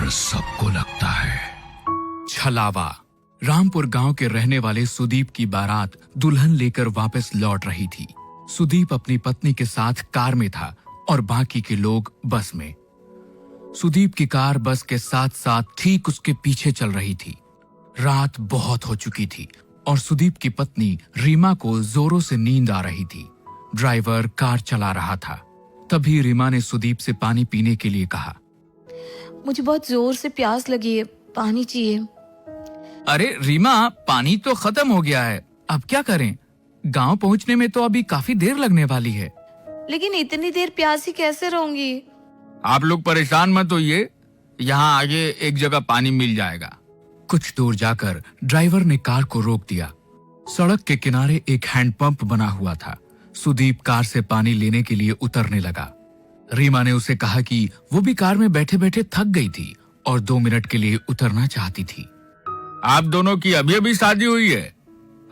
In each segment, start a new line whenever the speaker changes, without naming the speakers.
डर सबको लगता है।
छलावा। रामपुर गांव के रहने वाले सुदीप की बारात दुल्हन लेकर वापस लौट रही थी। सुदीप अपनी पत्नी के साथ कार में था और बाकी के लोग बस में। सुदीप की कार बस के साथ साथ ठीक उसके पीछे चल रही थी। रात बहुत हो चुकी थी और सुदीप की पत्नी रीमा को जोरों से नींद आ रही थी। ड्राइवर कार चला रहा था। तभी रीमा ने सुदीप से पानी पीने के लिए कहा।
मुझे बहुत जोर से प्यास लगी है, पानी चाहिए।
अरे रीमा, पानी तो खत्म हो गया है, अब क्या करें? गांव पहुंचने में तो अभी काफी देर लगने वाली है।
लेकिन इतनी देर प्यासी कैसे रहूंगी?
आप लोग परेशान मत होइए, यहाँ आगे एक जगह पानी मिल जाएगा। कुछ दूर जाकर ड्राइवर ने कार को रोक दिया। सड़क के किनारे एक हैंडपंप बना हुआ था। सुदीप कार से पानी लेने के लिए उतरने लगा। रीमा ने उसे कहा कि वो भी कार में बैठे बैठे थक गई थी और 2 मिनट के लिए उतरना चाहती थी। आप दोनों की अभी अभी शादी हुई है,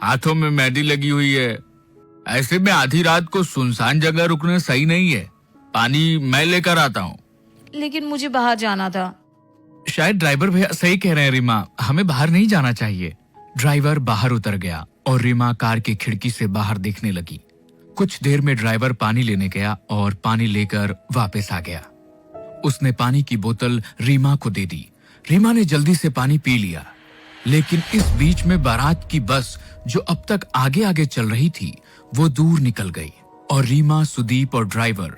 हाथों में मेहंदी लगी हुई है, ऐसे में आधी रात को सुनसान जगह रुकना सही नहीं है। पानी मैं लेकर आता हूँ।
लेकिन मुझे बाहर जाना था।
शायद ड्राइवर भैया सही कह रहे हैं रीमा, हमें बाहर नहीं जाना चाहिए। ड्राइवर बाहर उतर गया और रीमा कार की खिड़की से बाहर देखने लगी। कुछ देर में ड्राइवर पानी लेने गया और पानी लेकर वापस आ गया। उसने पानी की बोतल रीमा को दे दी। रीमा ने जल्दी से पानी पी लिया। लेकिन इस बीच में बारात की बस जो अब तक आगे आगे चल रही थी वो दूर निकल गई और रीमा, सुदीप और ड्राइवर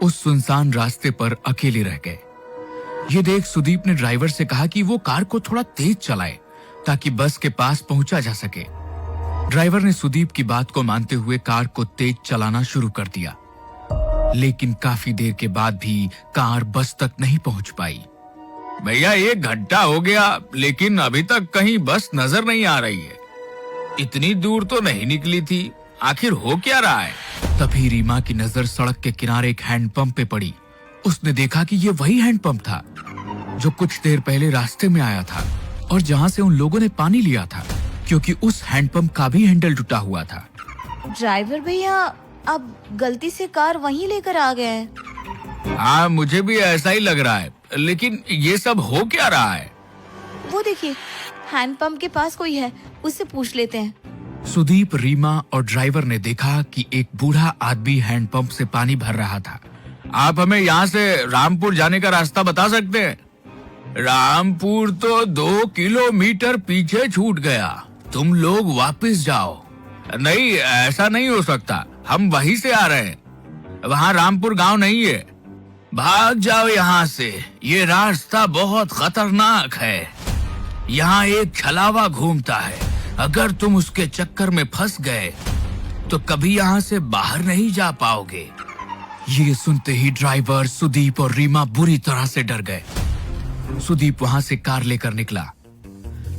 उस सुनसान रास्ते पर अकेले रह गए। ये देख सुदीप ने ड्राइवर से कहा कि वो कार को थोड़ा तेज चलाए ताकि बस के पास पहुंचा जा सके। ड्राइवर ने सुदीप की बात को मानते हुए कार को तेज चलाना शुरू कर दिया। लेकिन काफी देर के बाद भी कार बस तक नहीं पहुंच पाई। भैया 1 घंटा हो गया लेकिन अभी तक कहीं बस नजर नहीं आ रही है। इतनी दूर तो नहीं निकली थी, आखिर हो क्या रहा है? तभी रीमा की नजर सड़क के किनारे एक हैंडपंप पे पड़ी। उसने देखा कि ये वही हैंडपंप था जो कुछ देर पहले रास्ते में आया था और जहाँ से उन लोगों ने पानी लिया था, क्योंकि उस हैंडपंप का भी हैंडल टूटा हुआ था।
ड्राइवर भैया अब गलती से कार वहीं लेकर आ गए हैं।
हाँ, मुझे भी ऐसा ही लग रहा है, लेकिन ये सब हो क्या रहा है?
वो देखिए, हैंडपंप के पास कोई है, उससे पूछ लेते हैं।
सुदीप, रीमा और ड्राइवर ने देखा कि एक बूढ़ा आदमी हैंडपंप से पानी भर रहा था। आप हमें यहाँ से रामपुर जाने का रास्ता बता सकते हैं? रामपुर तो 2 किलोमीटर पीछे छूट गया, तुम लोग वापस जाओ। नहीं, ऐसा नहीं हो सकता, हम वहीं से आ रहे हैं, वहाँ रामपुर गांव नहीं है। भाग जाओ यहाँ से, ये रास्ता बहुत खतरनाक है। यहाँ एक छलावा घूमता है, अगर तुम उसके चक्कर में फंस गए तो कभी यहाँ से बाहर नहीं जा पाओगे। ये सुनते ही ड्राइवर, सुदीप और रीमा बुरी तरह से डर गए। सुदीप वहां से कार लेकर निकला,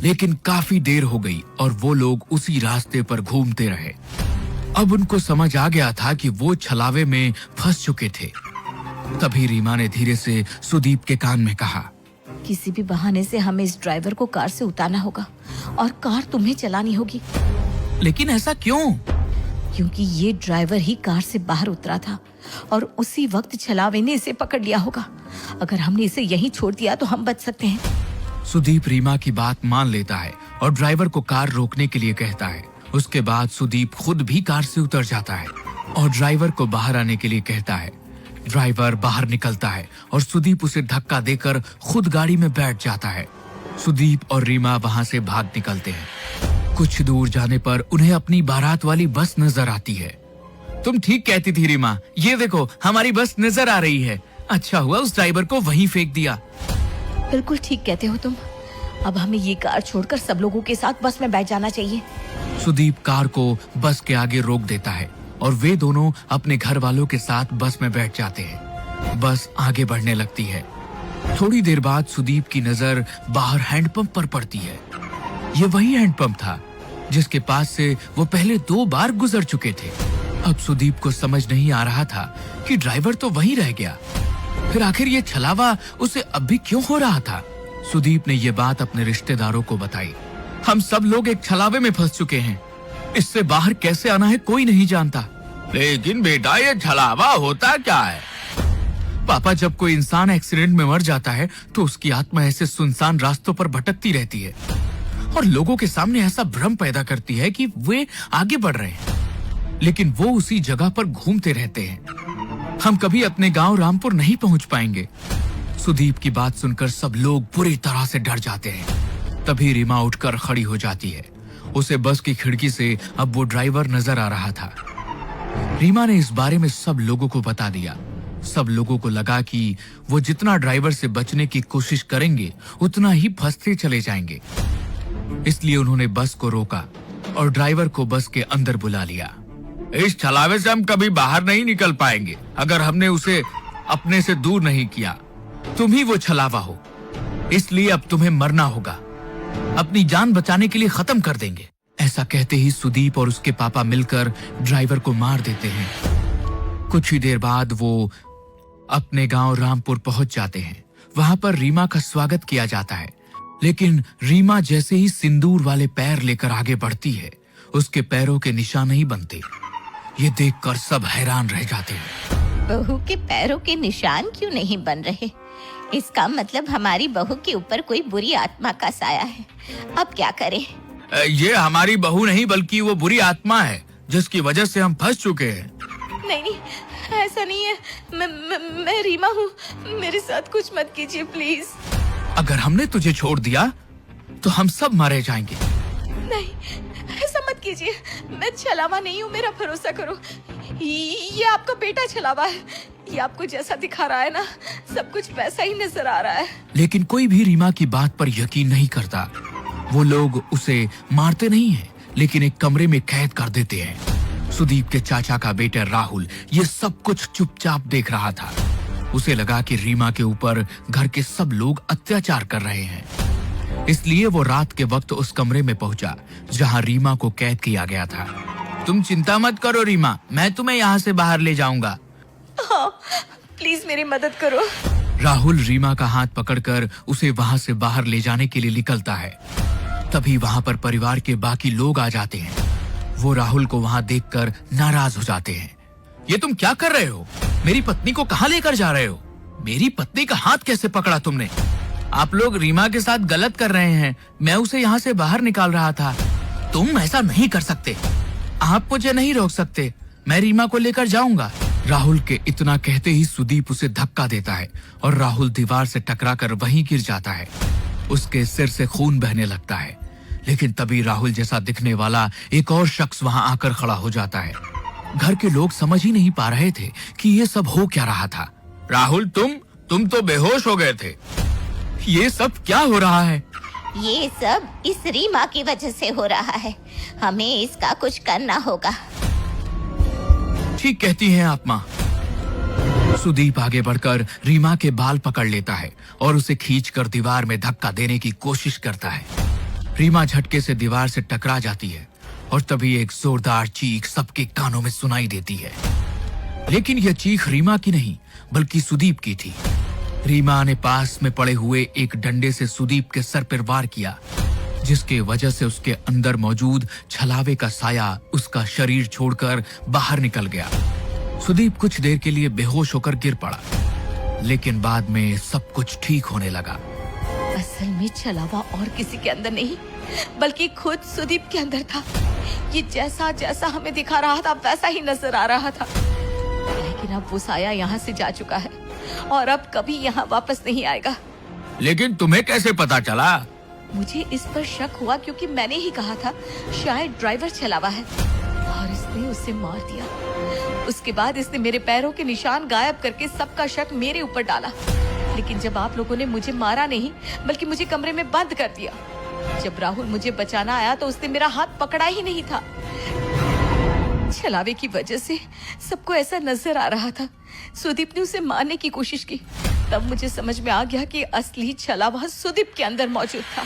लेकिन काफी देर हो गई और वो लोग उसी रास्ते पर घूमते रहे। अब उनको समझ आ गया था कि वो छलावे में फंस चुके थे। तभी रीमा ने धीरे से सुदीप के कान में कहा,
किसी भी बहाने से हमें इस ड्राइवर को कार से उतारना होगा और कार तुम्हें चलानी होगी।
लेकिन ऐसा क्यों?
क्योंकि ये ड्राइवर ही कार से बाहर उतरा था और उसी वक्त छलावे ने इसे पकड़ लिया होगा। अगर हमने इसे यहीं छोड़ दिया तो हम बच सकते हैं।
सुदीप रीमा की बात मान लेता है और ड्राइवर को कार रोकने के लिए कहता है। उसके बाद सुदीप खुद भी कार से उतर जाता है और ड्राइवर को बाहर आने के लिए कहता है। ड्राइवर बाहर निकलता है और सुदीप उसे धक्का देकर खुद गाड़ी में बैठ जाता है। सुदीप और रीमा वहां से भाग निकलते हैं। कुछ दूर जाने पर उन्हें अपनी बारात वाली बस नजर आती है। तुम ठीक कहती थी रीमा, ये देखो हमारी बस नजर आ रही है। अच्छा हुआ उस ड्राइवर को वहीं फेंक दिया।
बिल्कुल ठीक कहते हो तुम। अब हमें ये कार छोड़कर सब लोगों के साथ बस में बैठ जाना चाहिए।
सुदीप कार को बस के आगे रोक देता है और वे दोनों अपने घर वालों के साथ बस में बैठ जाते हैं। बस आगे बढ़ने लगती है। थोड़ी देर बाद सुदीप की नजर बाहर हैंडपंप पर पड़ती है। ये वही हैंडपंप था जिसके पास से वो पहले 2 बार गुजर चुके थे। अब सुदीप को समझ नहीं आ रहा था कि ड्राइवर तो वहीं रह गया, फिर आखिर ये छलावा उसे अब भी क्यों हो रहा था। सुदीप ने ये बात अपने रिश्तेदारों को बताई। हम सब लोग एक छलावे में फंस चुके हैं, इससे बाहर कैसे आना है कोई नहीं जानता। लेकिन बेटा, ये छलावा होता क्या है? पापा, जब कोई इंसान एक्सीडेंट में मर जाता है तो उसकी आत्मा ऐसे सुनसान रास्तों पर भटकती रहती है और लोगों के सामने ऐसा भ्रम पैदा करती है कि वे आगे बढ़ रहे हैं, लेकिन वो उसी जगह पर घूमते रहते हैं। हम कभी अपने गांव रामपुर नहीं पहुंच पाएंगे। सुदीप की बात सुनकर सब लोग बुरी तरह से डर जाते हैं। तभी रीमा उठकर खड़ी हो जाती है। उसे बस की खिड़की से अब वो ड्राइवर नजर आ रहा था। रीमा ने इस बारे में सब लोगों को बता दिया। सब लोगों को लगा कि वो जितना ड्राइवर से बचने की कोशिश करेंगे उतना ही फंसते चले जाएंगे। इसलिए उन्होंने बस को रोका और ड्राइवर को बस के अंदर बुला लिया। इस छलावे से हम कभी बाहर नहीं निकल पाएंगे अगर हमने उसे अपने से दूर नहीं किया। तुम ही वो छलावा हो, इसलिए अब तुम्हें मरना होगा। अपनी जान बचाने के लिए खत्म कर देंगे। ऐसा कहते ही सुदीप और उसके पापा मिलकर ड्राइवर को मार देते हैं। कुछ ही देर बाद वो अपने गांव रामपुर पहुंच जाते हैं। वहां पर रीमा का स्वागत किया जाता है, लेकिन रीमा जैसे ही सिंदूर वाले पैर लेकर आगे बढ़ती है, उसके पैरों के निशान नहीं बनते। ये देखकर सब हैरान रह जाते हैं।
बहू के पैरों के निशान क्यों नहीं बन रहे? इसका मतलब हमारी बहू के ऊपर कोई बुरी आत्मा का साया है। अब क्या करें?
ये हमारी बहू नहीं बल्कि वो बुरी आत्मा है जिसकी वजह से हम फंस चुके हैं।
नहीं, ऐसा नहीं है। मैं रीमा हूँ। मेरे साथ कुछ मत कीजिए प्लीज।
अगर हमने तुझे छोड़ दिया तो हम सब मारे जाएंगे।
नहीं, ऐसा मत कीजिए। मैं छलावा नहीं हूँ, मेरा भरोसा करो। ये आपका बेटा छलावा है। ये आपको जैसा दिखा रहा है ना, सब कुछ वैसा ही नजर आ रहा है।
लेकिन कोई भी रीमा की बात पर यकीन नहीं करता। वो लोग उसे मारते नहीं हैं, लेकिन एक कमरे में कैद कर देते हैं। सुदीप के चाचा का बेटा राहुल ये सब कुछ चुपचाप देख रहा था। उसे लगा कि रीमा के ऊपर घर के सब लोग अत्याचार कर रहे हैं। इसलिए वो रात के वक्त उस कमरे में पहुंचा जहां रीमा को कैद किया गया था। तुम चिंता मत करो रीमा, मैं तुम्हें यहाँ से बाहर ले जाऊंगा।
हाँ, प्लीज मेरी मदद करो।
राहुल रीमा का हाथ पकड़कर उसे वहां से बाहर ले जाने के लिए निकलता है। तभी वहां पर परिवार के बाकी लोग आ जाते हैं। वो राहुल को वहां देखकर नाराज हो जाते हैं। ये तुम क्या कर रहे हो? मेरी पत्नी को कहाँ लेकर जा रहे हो? मेरी पत्नी का हाथ कैसे पकड़ा तुमने? आप लोग रीमा के साथ गलत कर रहे हैं। मैं उसे यहाँ से बाहर निकाल रहा था। तुम ऐसा नहीं कर सकते। आप मुझे नहीं रोक सकते। मैं रीमा को लेकर जाऊंगा। राहुल के इतना कहते ही सुदीप उसे धक्का देता है और राहुल दीवार से टकराकर वहीं गिर जाता है। उसके सिर से खून बहने लगता है। लेकिन तभी राहुल जैसा दिखने वाला एक और शख्स वहां आकर खड़ा हो जाता है। घर के लोग समझ ही नहीं पा रहे थे कि ये सब हो क्या रहा था। राहुल, तुम तो बेहोश हो गए थे। ये सब क्या हो रहा है?
ये सब इस रीमा की वजह से हो रहा है। हमें इसका कुछ करना होगा।
ठीक कहती हैं आप माँ। सुदीप आगे बढ़कर रीमा के बाल पकड़ लेता है और उसे खींचकर दीवार में धक्का देने की कोशिश करता है। रीमा झटके से दीवार से टकरा जाती है और तभी एक जोरदार चीख सबके कानों में सुनाई देती है। लेकिन यह चीख रीमा की नहीं बल्कि सुदीप की थी। रीमा ने पास में पड़े हुए एक डंडे से सुदीप के सर पर वार किया, जिसके वजह से उसके अंदर मौजूद छलावे का साया उसका शरीर छोड़कर बाहर निकल गया। सुदीप कुछ देर के लिए बेहोश होकर गिर पड़ा, लेकिन बाद में सब कुछ ठीक होने लगा। असल में छलावा और किसी के अंदर नहीं बल्कि खुद सुदीप के अंदर था। ये जैसा जैसा हमें दिखा रहा था वैसा ही नजर आ रहा था। लेकिन अब वो साया यहाँ से जा चुका है और अब कभी यहाँ वापस नहीं आएगा। लेकिन तुम्हें कैसे पता चला? मुझे इस पर शक हुआ क्योंकि मैंने ही कहा था शायद ड्राइवर छलावा है और इसने उसे मार दिया। उसके बाद इसने मेरे पैरों के निशान गायब करके सबका शक मेरे ऊपर डाला। लेकिन जब आप लोगों ने मुझे मारा नहीं बल्कि मुझे कमरे में बंद कर दिया। जब राहुल मुझे बचाना आया तो उसने मेरा हाथ पकड़ा ही नहीं था। छलावे की वजह से सबको ऐसा नजर आ रहा था। सुदीप ने उसे मारने की कोशिश की। तब मुझे समझ में आ गया कि असली छलावा सुदीप के अंदर मौजूद था।